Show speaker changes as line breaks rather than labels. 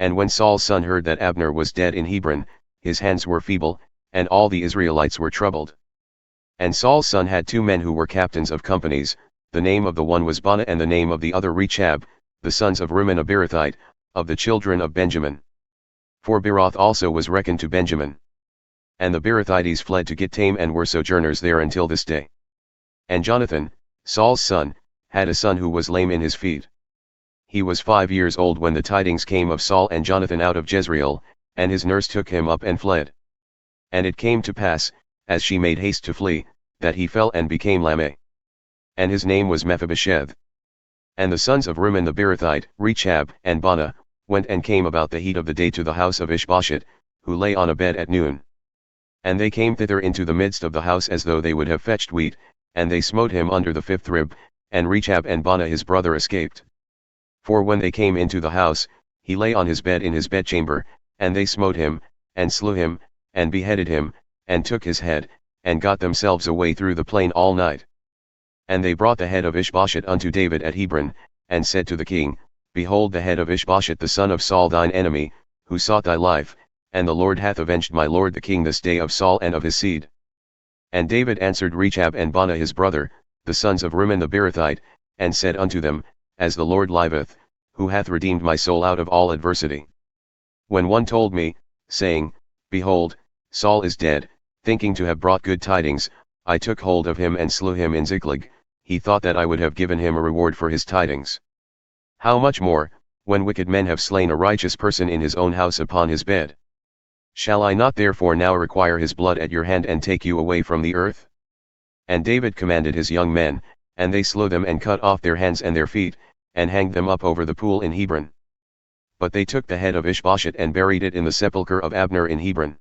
And when Saul's son heard that Abner was dead in Hebron, his hands were feeble, and all the Israelites were troubled. And Saul's son had 2 men who were captains of companies, the name of the one was Baanah and the name of the other Rechab, the sons of Rimmon the Beerothite, of the children of Benjamin. For Beeroth also was reckoned to Benjamin. And the Beerothites fled to Gittaim and were sojourners there until this day. And Jonathan, Saul's son, had a son who was lame in his feet. He was 5 years old when the tidings came of Saul and Jonathan out of Jezreel, and his nurse took him up and fled. And it came to pass, as she made haste to flee, that he fell and became lame. And his name was Mephibosheth. And the sons of Rimmon the Beerothite, Rechab and Baanah, went and came about the heat of the day to the house of Ishbosheth, who lay on a bed at noon. And they came thither into the midst of the house as though they would have fetched wheat, and they smote him under the 5th rib, and Rechab and Baanah his brother escaped. For when they came into the house, he lay on his bed in his bedchamber, and they smote him, and slew him, and beheaded him, and took his head, and got themselves away through the plain all night. And they brought the head of Ishbosheth unto David at Hebron, and said to the king, Behold the head of Ishbosheth the son of Saul thine enemy, who sought thy life, and the Lord hath avenged my lord the king this day of Saul and of his seed. And David answered Rechab and Baanah his brother, the sons of Rimmon the Beerothite, and said unto them, As the Lord liveth, who hath redeemed my soul out of all adversity. When one told me, saying, Behold, Saul is dead, thinking to have brought good tidings, I took hold of him and slew him in Ziklag, he thought that I would have given him a reward for his tidings. How much more, when wicked men have slain a righteous person in his own house upon his bed? Shall I not therefore now require his blood at your hand and take you away from the earth? And David commanded his young men, and they slew them and cut off their hands and their feet, and hanged them up over the pool in Hebron. But they took the head of Ishbosheth and buried it in the sepulchre of Abner in Hebron.